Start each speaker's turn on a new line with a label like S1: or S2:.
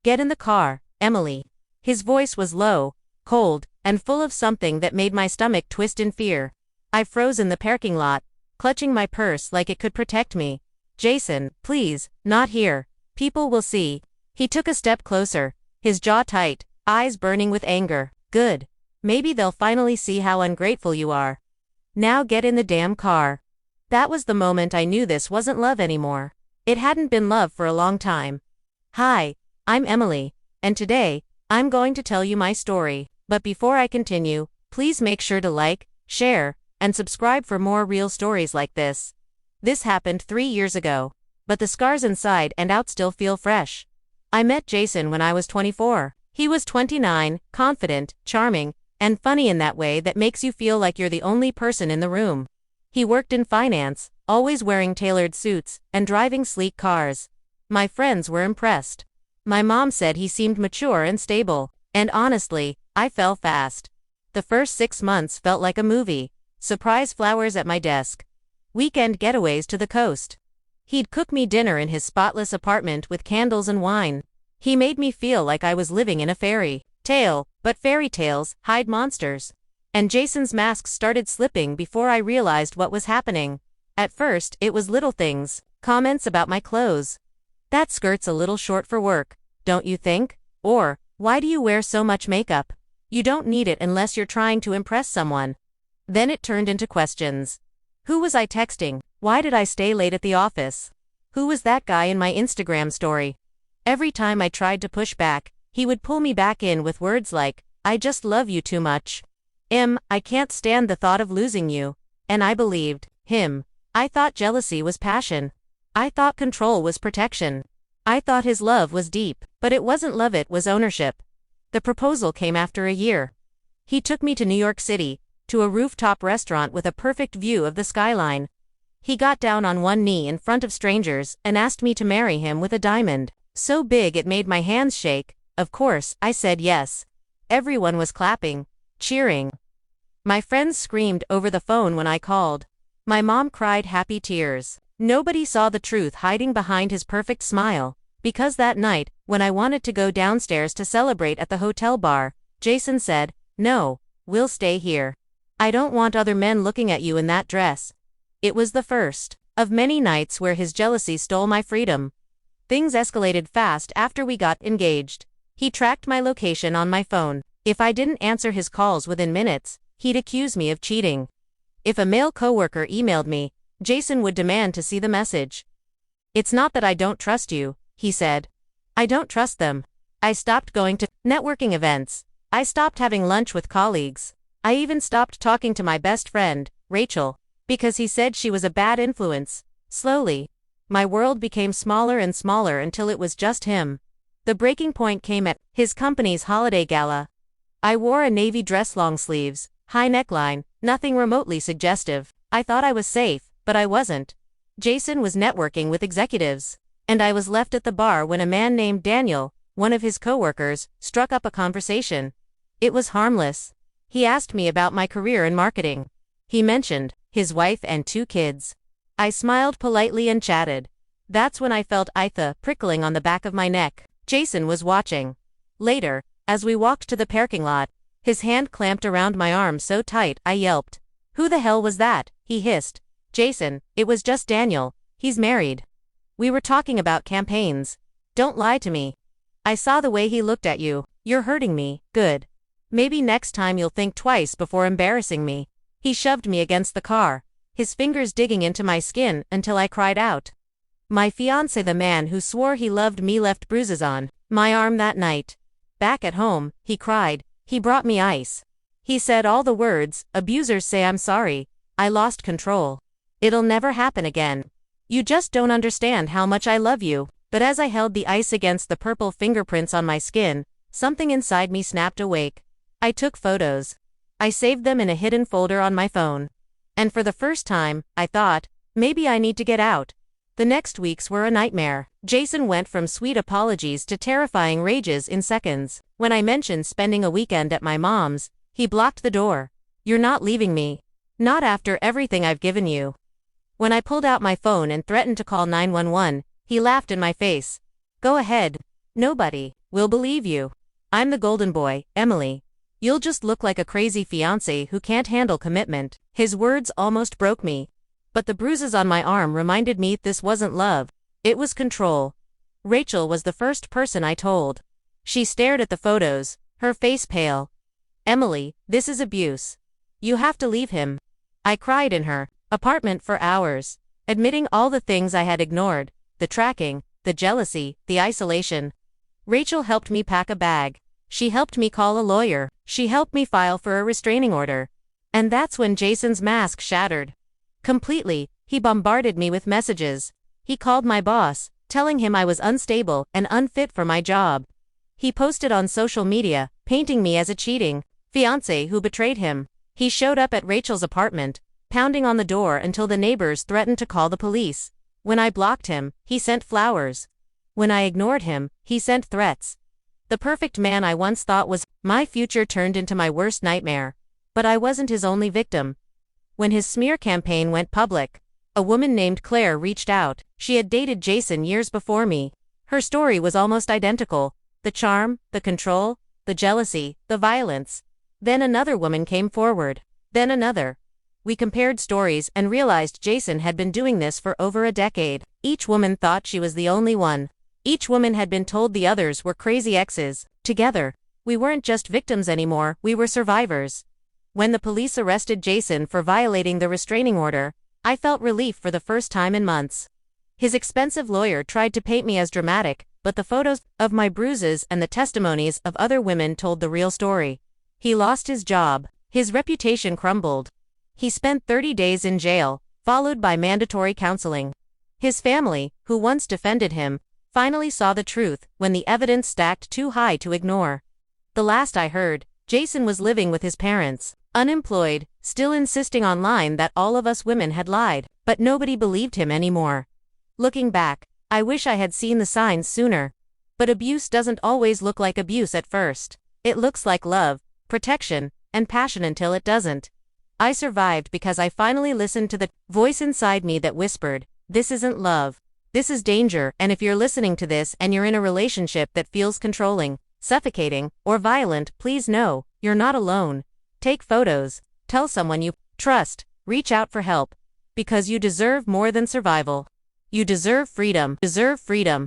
S1: Get in the car, Emily. His voice was low, cold, and full of something that made my stomach twist in fear. I froze in the parking lot, clutching my purse like it could protect me. Jason, please, not here. People will see. He took a step closer, his jaw tight, eyes burning with anger. Good. Maybe they'll finally see how ungrateful you are. Now get in the damn car. That was the moment I knew this wasn't love anymore. It hadn't been love for a long time. Hi, I'm Emily, and today, I'm going to tell you my story. But before I continue, please make sure to like, share, and subscribe for more real stories like this. This happened 3 years ago, but the scars inside and out still feel fresh. I met Jason when I was 24. He was 29, confident, charming, and funny in that way that makes you feel like you're the only person in the room. He worked in finance, always wearing tailored suits, and driving sleek cars. My friends were impressed. My mom said he seemed mature and stable, and honestly, I fell fast. The first 6 months felt like a movie. Surprise flowers at my desk. Weekend getaways to the coast. He'd cook me dinner in his spotless apartment with candles and wine. He made me feel like I was living in a fairy tale, but fairy tales hide monsters. And Jason's masks started slipping before I realized what was happening. At first, it was little things, comments about my clothes. That skirt's a little short for work, don't you think? Or, why do you wear so much makeup? You don't need it unless you're trying to impress someone. Then it turned into questions. Who was I texting? Why did I stay late at the office? Who was that guy in my Instagram story? Every time I tried to push back, he would pull me back in with words like, I just love you too much. I can't stand the thought of losing you. And I believed him. I thought jealousy was passion. I thought control was protection. I thought his love was deep, but it wasn't love, it was ownership. The proposal came after a year. He took me to New York City, to a rooftop restaurant with a perfect view of the skyline. He got down on one knee in front of strangers and asked me to marry him with a diamond so big it made my hands shake. Of course, I said yes. Everyone was clapping, cheering. My friends screamed over the phone when I called. My mom cried happy tears. Nobody saw the truth hiding behind his perfect smile, because that night, when I wanted to go downstairs to celebrate at the hotel bar, Jason said, no, we'll stay here. I don't want other men looking at you in that dress. It was the first of many nights where his jealousy stole my freedom. Things escalated fast after we got engaged. He tracked my location on my phone. If I didn't answer his calls within minutes, he'd accuse me of cheating. If a male coworker emailed me, Jason would demand to see the message. It's not that I don't trust you, he said. I don't trust them. I stopped going to networking events. I stopped having lunch with colleagues. I even stopped talking to my best friend, Rachel, because he said she was a bad influence. Slowly, my world became smaller and smaller until it was just him. The breaking point came at his company's holiday gala. I wore a navy dress, long sleeves, high neckline, nothing remotely suggestive. I thought I was safe, but I wasn't. Jason was networking with executives, and I was left at the bar when a man named Daniel, one of his coworkers, struck up a conversation. It was harmless. He asked me about my career in marketing. He mentioned his wife and 2 kids. I smiled politely and chatted. That's when I felt Itha prickling on the back of my neck. Jason was watching. Later, as we walked to the parking lot, his hand clamped around my arm so tight I yelped. Who the hell was that? He hissed. Jason, it was just Daniel. He's married. We were talking about campaigns. Don't lie to me. I saw the way he looked at you. You're hurting me. Good. Maybe next time you'll think twice before embarrassing me. He shoved me against the car, his fingers digging into my skin until I cried out. My fiancé, the man who swore he loved me, left bruises on my arm that night. Back at home, he cried. He brought me ice. He said all the words abusers say. I'm sorry. I lost control. It'll never happen again. You just don't understand how much I love you. But as I held the ice against the purple fingerprints on my skin, something inside me snapped awake. I took photos. I saved them in a hidden folder on my phone. And for the first time, I thought, maybe I need to get out. The next weeks were a nightmare. Jason went from sweet apologies to terrifying rages in seconds. When I mentioned spending a weekend at my mom's, he blocked the door. You're not leaving me. Not after everything I've given you. When I pulled out my phone and threatened to call 911, he laughed in my face. Go ahead. Nobody We'll believe you. I'm the golden boy, Emily. You'll just look like a crazy fiancé who can't handle commitment. His words almost broke me. But the bruises on my arm reminded me this wasn't love. It was control. Rachel was the first person I told. She stared at the photos, her face pale. Emily, this is abuse. You have to leave him. I cried in her apartment for hours, admitting all the things I had ignored, the tracking, the jealousy, the isolation. Rachel helped me pack a bag. She helped me call a lawyer. She helped me file for a restraining order. And that's when Jason's mask shattered. Completely, he bombarded me with messages. He called my boss, telling him I was unstable and unfit for my job. He posted on social media, painting me as a cheating fiancé who betrayed him. He showed up at Rachel's apartment, pounding on the door until the neighbors threatened to call the police. When I blocked him, he sent flowers. When I ignored him, he sent threats. The perfect man I once thought was my future turned into my worst nightmare. But I wasn't his only victim. When his smear campaign went public, a woman named Claire reached out. She had dated Jason years before me. Her story was almost identical. The charm, the control, the jealousy, the violence. Then another woman came forward. Then another. We compared stories and realized Jason had been doing this for over a decade. Each woman thought she was the only one. Each woman had been told the others were crazy exes. Together, we weren't just victims anymore, we were survivors. When the police arrested Jason for violating the restraining order, I felt relief for the first time in months. His expensive lawyer tried to paint me as dramatic, but the photos of my bruises and the testimonies of other women told the real story. He lost his job. His reputation crumbled. He spent 30 days in jail, followed by mandatory counseling. His family, who once defended him, finally saw the truth when the evidence stacked too high to ignore. The last I heard, Jason was living with his parents, unemployed, still insisting online that all of us women had lied, but nobody believed him anymore. Looking back, I wish I had seen the signs sooner. But abuse doesn't always look like abuse at first. It looks like love, protection, and passion until it doesn't. I survived because I finally listened to the voice inside me that whispered, "This isn't love. This is danger." And if you're listening to this and you're in a relationship that feels controlling, suffocating, or violent, please know, you're not alone. Take photos, tell someone you trust, reach out for help. Because you deserve more than survival. You deserve freedom.